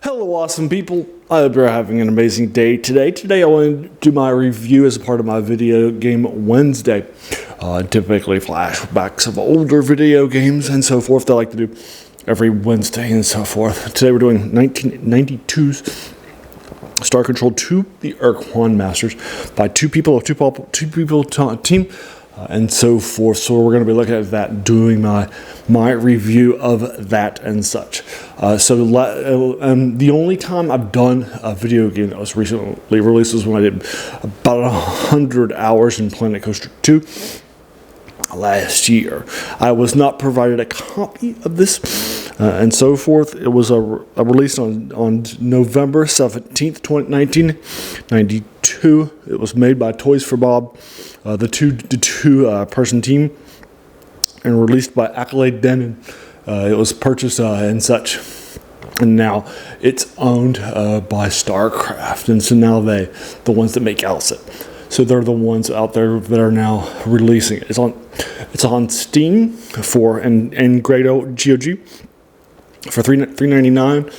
Hello awesome people, I hope you're having an amazing day today. Today I want to do my review as a part of my video game Wednesday. Typically flashbacks of older video games and so forth that I like to do every Wednesday and so forth. Today we're doing 1992's Star Control 2, the Urquan Masters, by two people team. And so forth. So we're going to be looking at that, doing my review of that and such. The only time I've done a video game that was recently released was when I did about 100 hours in Planet Coaster 2 last year. I was not provided a copy of this and so forth. It was released on November 17th, 1992. It was made by Toys for Bob, the two person team, and released by Accolade Denon. It was purchased and such, and now it's owned by StarCraft, and so now the ones that make Alcid. So they're the ones out there that are now releasing it. It's on Steam for and GOG for $3.99.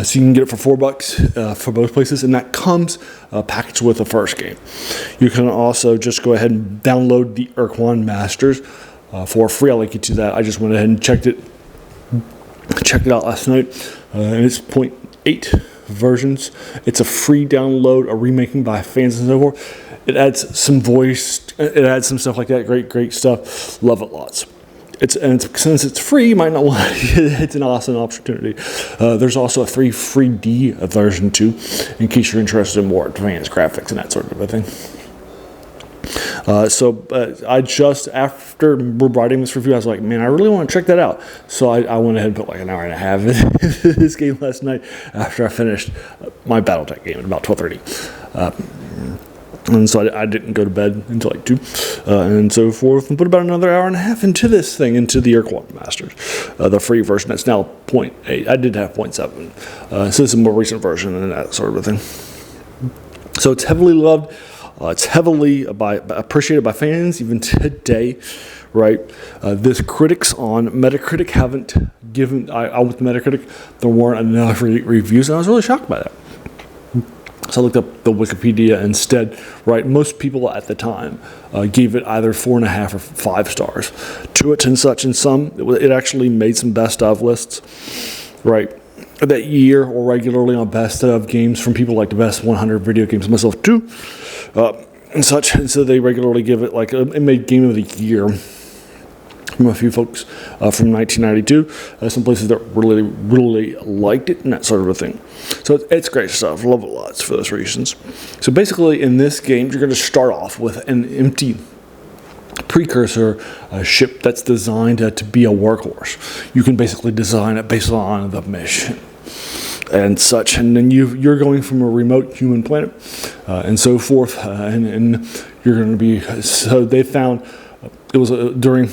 So you can get it for $4 for both places, and that comes packaged with the first game. You can also just go ahead and download the Urquan Masters for free. I'll link you to that. I just went ahead and checked it out last night, and it's 0.8 versions. It's a free download, a remaking by fans and so forth. It adds some voice, it adds some stuff like that. Great stuff. Love it lots. Since it's free, you might not want it. It's an awesome opportunity. There's also a 3D version too, in case you're interested in more advanced graphics and that sort of a thing. I just, after writing this review, I was like, man, I really want to check that out. So I went ahead and put like an hour and a half into this game last night after I finished my Battletech game at about 12:30. And so I didn't go to bed until like 2 and so forth, and put about another hour and a half into this thing, into the Urquan Masters, the free version. That's now 0.8. I did have 0.7. So this is a more recent version and that sort of a thing. So it's heavily loved. It's heavily appreciated by fans even today, right? This critics on Metacritic haven't given. I with Metacritic, there weren't enough reviews, and I was really shocked by that. So I looked up the Wikipedia instead, right? Most people at the time gave it either 4.5 or 5 stars to it and such, and some, it actually made some best of lists, right? That year, or regularly on best of games from people like the best 100 video games, myself too, and such. And so they regularly give it, like, it made game of the year from a few folks from 1992. Some places that really liked it and that sort of a thing. So it's great stuff. Love it lots for those reasons. So basically in this game, you're going to start off with an empty precursor ship that's designed to be a workhorse. You can basically design it based on the mission and such, and then you're going from a remote human planet and so forth, and you're going to be. So they found it was during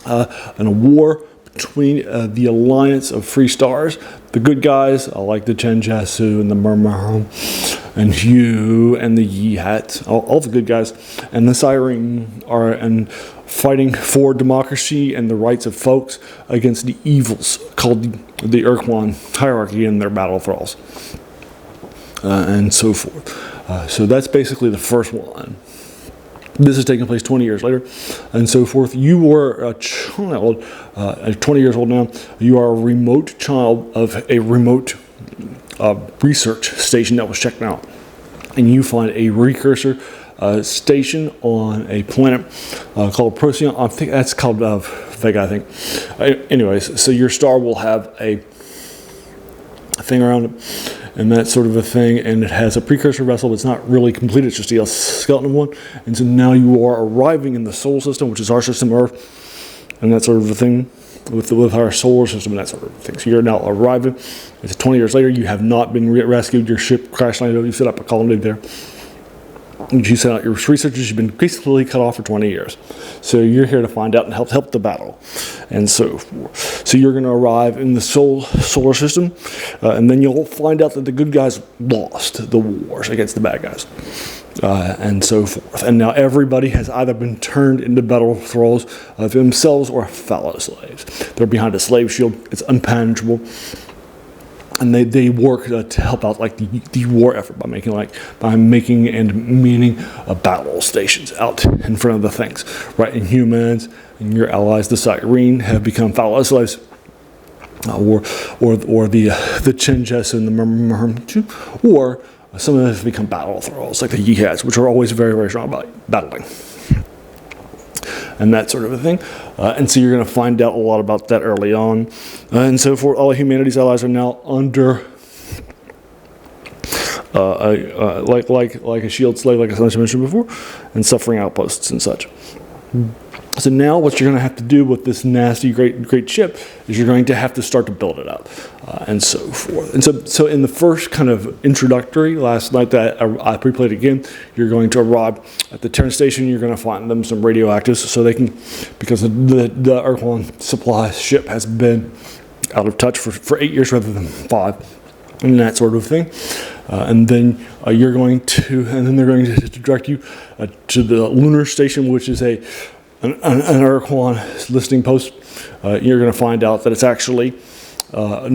in a war between the Alliance of Free Stars, the good guys, like the Chenjasu and the Murmur, and you and the Yi Hats, all the good guys, and the Siren are fighting for democracy and the rights of folks against the evils called the Ur-Quan hierarchy and their Battle Thrulls, and so forth. So that's basically the first one. This is taking place 20 years later, and so forth. You were a child, 20 years old now. You are a remote child of a remote research station that was checked out. And you find a precursor station on a planet called Procyon. I think that's called Vega, I think. Anyways, so your star will have a thing around it and that sort of a thing, and it has a precursor vessel, but it's not really complete, it's just a skeleton one. And so now you are arriving in the solar system, which is our system, Earth, and that sort of a thing, with our solar system and that sort of thing. So you're now arriving. It's 20 years later. You have not been rescued. Your ship crash landed. You set up a colony there. You sent out your researchers. You've been basically cut off for 20 years. So you're here to find out and help the battle, and so forth. So you're going to arrive in the solar system, and then you'll find out that the good guys lost the wars against the bad guys, and so forth. And now everybody has either been turned into Battle Thrulls themselves or fellow slaves. They're behind a slave shield. It's unpenetrable. and they work to help out like the war effort by making and meaning battle stations out in front of the things, right? And humans and your allies, the Cyrene, have become fallow slaves, or the Chinjes and the Merm, or some of them have become battle thralls, like the Yihaz, which are always very, very strong about battling and that sort of a thing. And so you're going to find out a lot about that early on. And so for all humanity's allies are now under like a shield slave, like I mentioned before, and suffering outposts and such. So now what you're going to have to do with this nasty, great ship is you're going to have to start to build it up, and so forth. And so in the first kind of introductory last night that I pre-played again, you're going to arrive at the Terran station. You're going to find them some radioactives so they can, because the Ur-Quan supply ship has been out of touch for 8 years rather than 5, and that sort of thing. And then they're going to direct you to the lunar station, which is an Ur-Quan listing post. You're going to find out that it's actually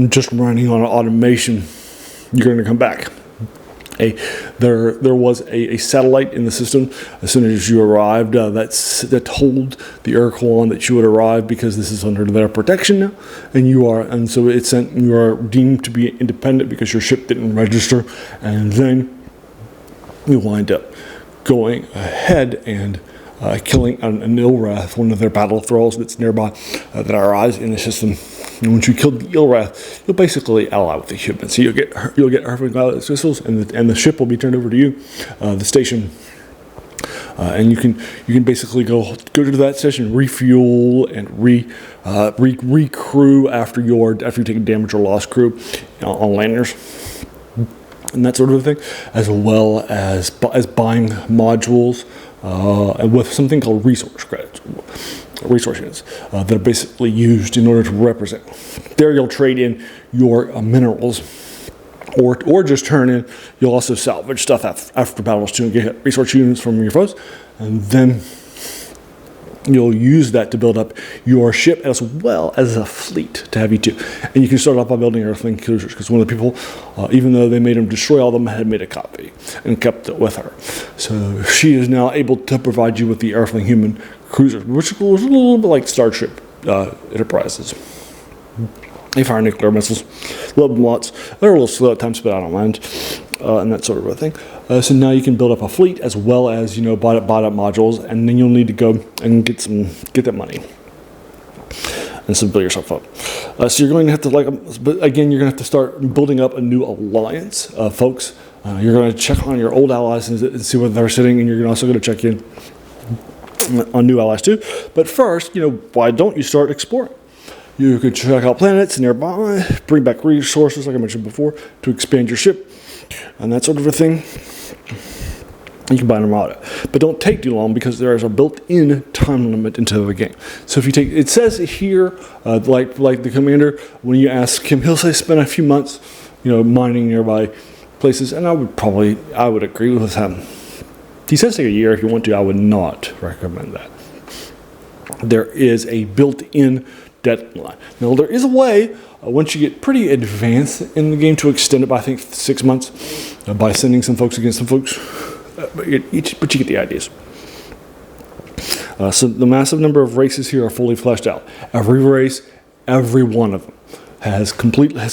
just running on automation. You're going to come back. There was a satellite in the system as soon as you arrived that told the Ur-Quan that you would arrive, because this is under their protection now, and so it sent you are deemed to be independent because your ship didn't register, and then you wind up going ahead and killing an Ilrath, one of their battle thralls that's nearby, that arrives in the system. And once you kill the Ilrath, you'll basically ally with the humans. So you'll get Earthling pilot missiles, and the ship will be turned over to you, the station, and you can basically go to that station, refuel, and recrew after you take damage or lost crew on landers, and that sort of thing, as well as buying modules. With something called resource units that are basically used in order to represent. There you'll trade in your minerals, or just turn in. You'll also salvage stuff after battles too, and get resource units from your foes, and then you'll use that to build up your ship as well as a fleet to have you too. And you can start off by building Earthling cruisers, because one of the people, even though they made him destroy all of them, had made a copy and kept it with her. So she is now able to provide you with the Earthling human cruisers, which was a little bit like Starship Enterprises. They fire nuclear missiles, love them lots. They're a little slow at times, but I don't mind, and that sort of a thing. So now you can build up a fleet as well as buy up modules, and then you'll need to go and get that money and so build yourself up. So you're going to have to but again, you're going to have to start building up a new alliance, folks. You're going to check on your old allies and see where they're sitting, and you're also going to check in on new allies too. But first, why don't you start exploring? You could check out planets nearby, bring back resources, like I mentioned before, to expand your ship, and that sort of a thing. You can buy an armada, but don't take too long, because there is a built-in time limit into the game. So if you take, it says here, like the commander, when you ask him, he'll say spend a few months, mining nearby places, and I would agree with him. He says take a year if you want to. I would not recommend that. There is a built-in deadline. Now there is a way, once you get pretty advanced in the game, to extend it by, I think, 6 months, by sending some folks against some folks. But you get the ideas. So the massive number of races here are fully fleshed out. Every race, every one of them, has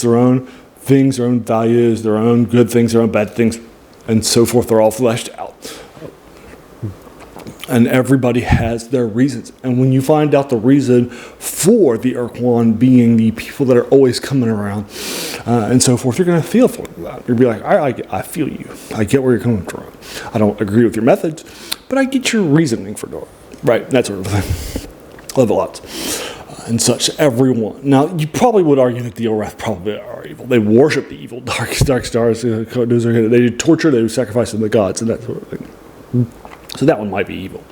their own things, their own values, their own good things, their own bad things, and so forth. They're all fleshed out. And everybody has their reasons. And when you find out the reason for the Ur-Quan being the people that are always coming around, and so forth, you're going to feel for that. You'll be like, I feel you. I get where you're coming from. I don't agree with your methods, but I get your reasoning for doing it. Right? That sort of thing. Love it lots. And such, everyone. Now, you probably would argue that the Ilrath probably are evil. They worship the evil dark stars. They do torture, they do sacrifice to the gods, and that sort of thing. So that one might be evil.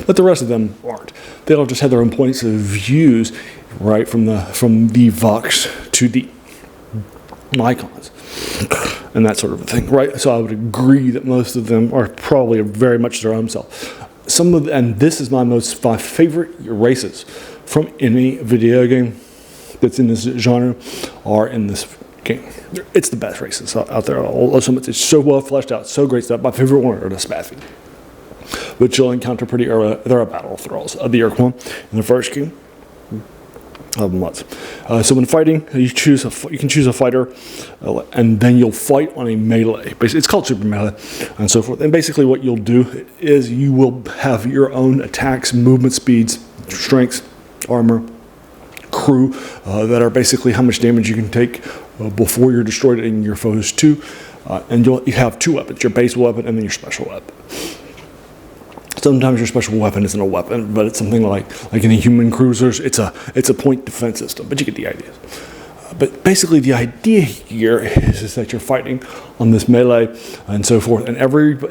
But the rest of them aren't. They all just have their own points of views, right, from the Vox to the Mycons, and that sort of thing, right? So I would agree that most of them are probably very much their own self. And this is my favorite races from any video game that's in this genre, are in this game. It's the best races out there. It's so well fleshed out, so great stuff. My favorite one are the Spathy, which you'll encounter pretty early. There are Battle Thrulls of the Ur-Quan in the first game. So when fighting, you can choose a fighter, and then you'll fight on a melee. Basically, it's called super melee, and so forth. And basically, what you'll do is you will have your own attacks, movement speeds, strengths, armor, crew that are basically how much damage you can take before you're destroyed in your foes too. And you have two weapons: your base weapon and then your special weapon. Sometimes your special weapon isn't a weapon, but it's something like in the human cruisers, it's a point defense system, but you get the idea. But basically the idea here is that you're fighting on this melee and so forth, and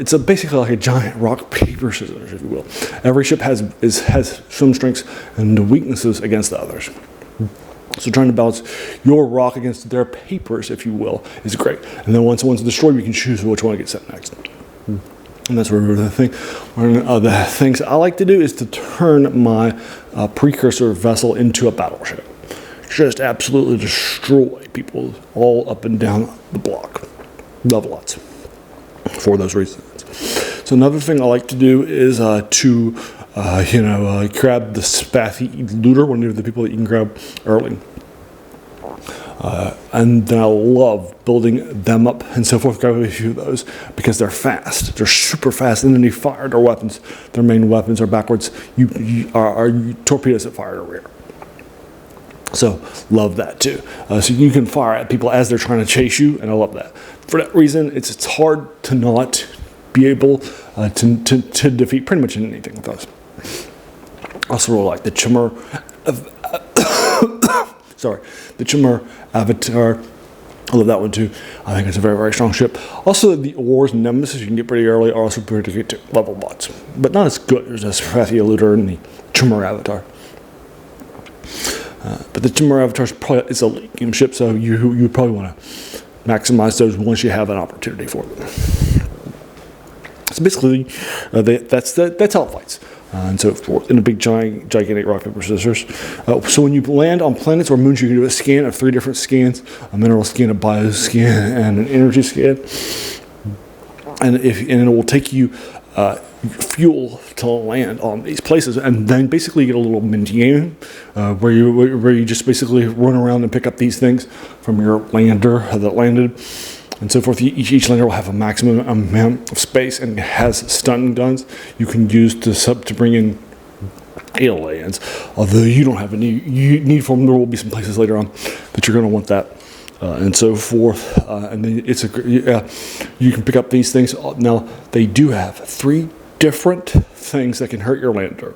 it's basically like a giant rock, paper, scissors, if you will. Every ship has some strengths and weaknesses against the others. So trying to balance your rock against their papers, if you will, is great. And then once one's destroyed, you can choose which one to get sent next. And that's where the thing. One of the things I like to do is to turn my precursor vessel into a battleship. Just absolutely destroy people all up and down the block. Love lots for those reasons. So another thing I like to do is grab the Spathy looter, one of the people that you can grab early. And then I love building them up and so forth, grabbing a few of those because they're fast. They're super fast, and then they fire their weapons. Their main weapons are backwards. You are torpedoes that fire to rear. So love that too. So you can fire at people as they're trying to chase you, and I love that. For that reason, it's hard to not be able to defeat pretty much anything with those. Also really like the Chimera. The Chimera Avatar. I love that one too. I think it's a very, very strong ship. Also, the Ors and Nemesis you can get pretty early are also pretty good to level bots, but not as good as Spathy Looter and the Chimera Avatar. But the Chimera Avatar is a late game ship, so you probably want to maximize those once you have an opportunity for them. So basically, that's how it fights. And so forth, in a big, gigantic rock, paper, scissors. So when you land on planets or moons, you can do a scan of 3 different scans: a mineral scan, a bio scan, and an energy scan. And it will take you fuel to land on these places, and then basically you get a little mini game where you just basically run around and pick up these things from your lander that landed. And so forth. Each lander will have a maximum amount of space and has stun guns you can use to bring in aliens. Although you don't have any need for them, there will be some places later on that you're going to want that, and so forth. And then you can pick up these things. Now they do have 3 different things that can hurt your lander.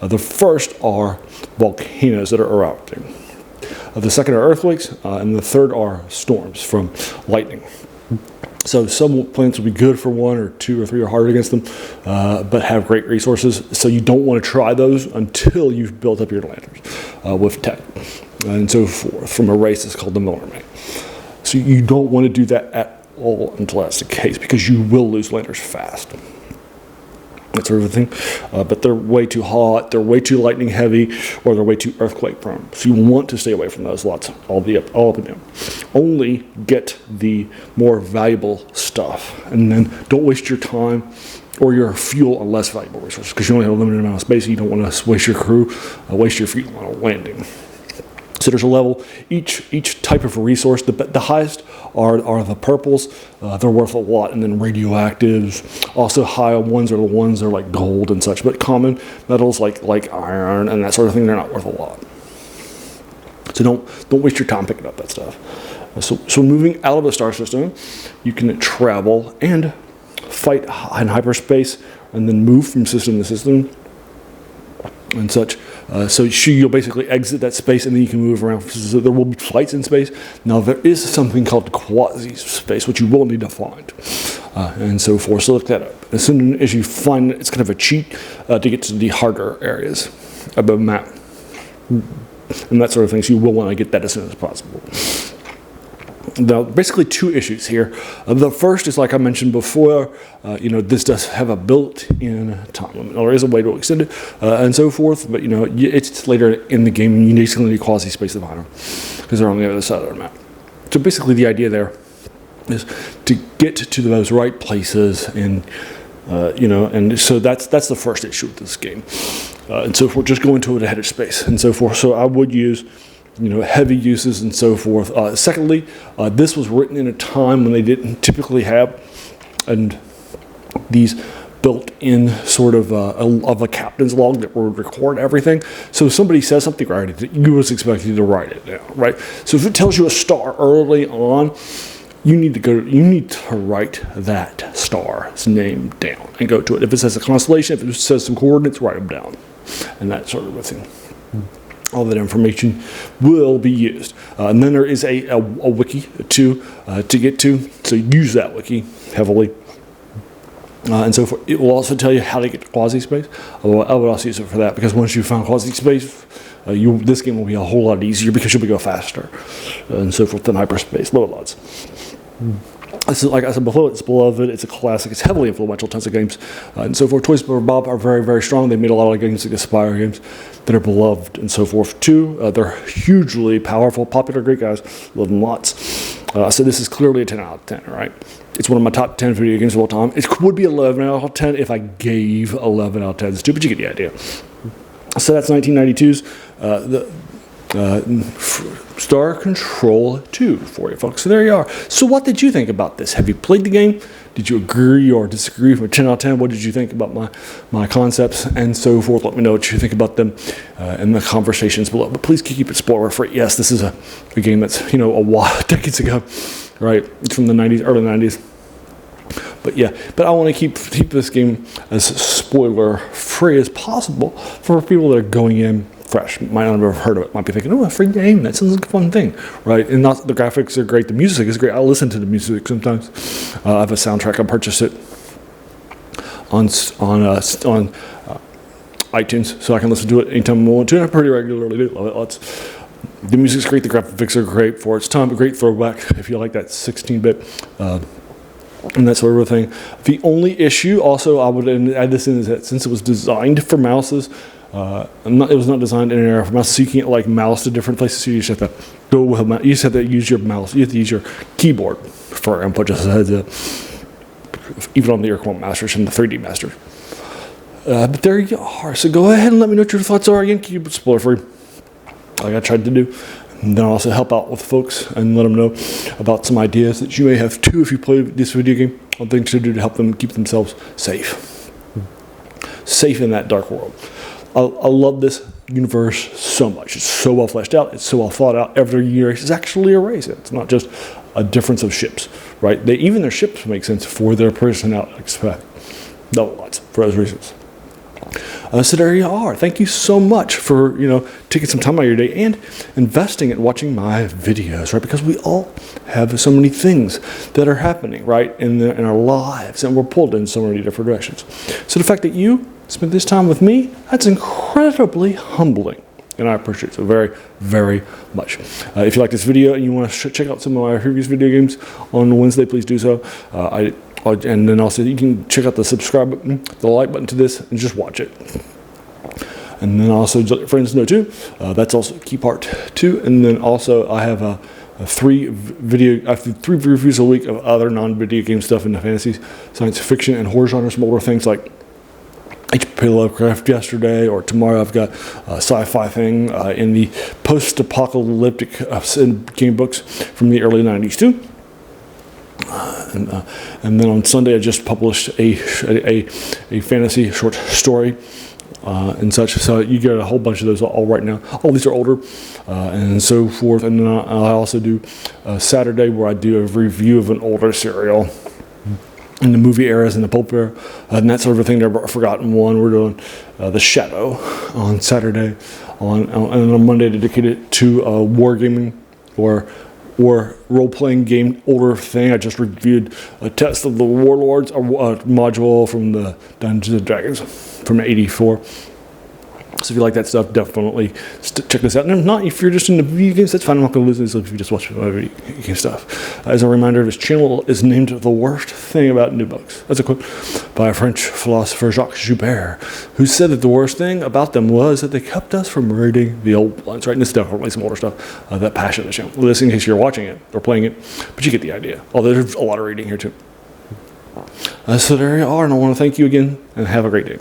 The first are volcanoes that are erupting. The second are earthquakes, and the third are storms from lightning. So some planets will be good for 1 or 2 or 3 are hard against them, but have great resources. So you don't want to try those until you've built up your landers with tech and so forth from a race that's called the Miller Mate. So you don't want to do that at all until that's the case, because you will lose landers fast. That sort of thing, but they're way too hot, they're way too lightning heavy, or they're way too earthquake prone. So you want to stay away from those lots, all up and down. Only get the more valuable stuff, and then don't waste your time or your fuel on less valuable resources, because you only have a limited amount of space. And you don't want to waste your crew, waste your fuel on a landing. So there's a level, each type of resource. The highest are the purples. They're worth a lot. And then radioactives. Also high ones are the ones that are like gold and such. But common metals like iron and that sort of thing, they're not worth a lot. So don't waste your time picking up that stuff. So moving out of the star system, you can travel and fight in hyperspace and then move from system to system and such. So you'll basically exit that space, and then you can move around. So there will be flights in space. Now there is something called quasi-space, which you will need to find, and so forth. So look that up. As soon as you find it, it's kind of a cheat to get to the harder areas of the map and that sort of thing. So you will want to get that as soon as possible. Now, basically 2 issues here. The first is, like I mentioned before, this does have a built-in time limit. There is a way to extend it and so forth, but it's later in the game, and you basically need quasi-space to find them because they're on the other side of the map. So basically the idea there is to get to those right places, and and so that's the first issue with this game. And so forth, just go into it ahead of space and so forth. So I would use, heavy uses and so forth. Secondly, this was written in a time when they didn't typically have these built-in sort of a captain's log that would record everything. So if somebody says something, right, you was expected to write it down, right? So if it tells you a star early on, you need to write that star's name down and go to it. If it says a constellation, if it says some coordinates, write them down, and that sort of a thing. All that information will be used. And then there is a wiki to get to, so use that wiki heavily. And so forth. It will also tell you how to get to quasi-space. I would also use it for that, because once you find quasi-space, this game will be a whole lot easier because you'll be go faster and so forth than hyperspace. Load lots. This is, like I said before, it's beloved. It's a classic. It's heavily influential. Tons of games and so forth. Toys for Bob are very, very strong. They made a lot of games, like Aspire games, that are beloved and so forth too. They're hugely powerful, popular, great guys. Love them lots. So this is clearly a 10 out of 10, right? It's one of my top 10 video games of all time. It would be 11 out of 10 if I gave 11 out of 10s to, but you get the idea. So that's 1992's Star Control 2 for you folks. So there you are. So what did you think about this? Have you played the game? Did you agree or disagree with 10 out of 10? What did you think about my concepts and so forth? Let me know what you think about them in the conversations below. But please keep it spoiler free. Yes, this is a game that's, a while, decades ago, right? It's from the 90s, early 90s. But I want to keep this game as spoiler free as possible for people that are going in fresh, might not have heard of it, might be thinking, a free game, that sounds like a fun thing, right? And the graphics are great, the music is great. I listen to the music sometimes. I have a soundtrack. I purchased it on iTunes, so I can listen to it anytime I want to, and I pretty regularly do. Love it lots. The music's great, the graphics are great for its time, a great throwback if you like that 16-bit and that sort of thing. The only issue, also, I would add this in, is that since it was designed for mouses, it was not designed in an era for mouses, so you can't mouse to different places. So you just have to go with a mouse. You just have to use your mouse. You have to use your keyboard for input, just as a heads up. Even on the Urquan Masters and the 3D Masters. But there you are. So go ahead and let me know what your thoughts are. Again, keep it spoiler free, like I tried to do. And then I'll also help out with folks and let them know about some ideas that you may have too if you play this video game, on things to do to help them keep themselves safe in that dark world. I love this universe so much. It's so well fleshed out. It's so well thought out. Every year is actually a race. It's not just a difference of ships, right? Even their ships make sense for their personnel. Expect lots for those reasons. So there you are. Thank you so much for taking some time out of your day and investing in watching my videos, right? Because we all have so many things that are happening, right, in our lives, and we're pulled in so many different directions. So the fact that you spent this time with me, that's incredibly humbling, and I appreciate it so very, very much. If you like this video and you want to check out some of my previous video games on Wednesday, please do so. And then also you can check out the subscribe button, the like button to this, and just watch it. And then also just let your friends know too. That's also a key part too. And then also I have three reviews a week of other non-video game stuff in the fantasy, science fiction, and horror genres, some older things like H.P. Lovecraft yesterday, or tomorrow I've got a sci-fi thing in the post-apocalyptic game books from the early 90s too. And then on Sunday I just published a fantasy short story and such. So you get a whole bunch of those all right now. All these are older and so forth. And then I also do Saturday where I do a review of an older serial in the movie eras and the pulp era and that sort of thing. They're forgotten one. We're doing The Shadow on Saturday, and on Monday dedicated to wargaming or role-playing game older thing. I just reviewed a Test of the Warlords, a module from the Dungeons and Dragons from '84. So if you like that stuff, definitely check this out. And if not, if you're just into video games, that's fine. I'm not going to lose this if you just watch video game stuff. As a reminder, this channel is named The Worst Thing About New Books. That's a quote by French philosopher Jacques Joubert, who said that the worst thing about them was that they kept us from reading the old ones, right? And this is definitely some older stuff that passion the channel. This in case you're watching it or playing it, but you get the idea. Although there's a lot of reading here too. So there you are, and I want to thank you again, and have a great day.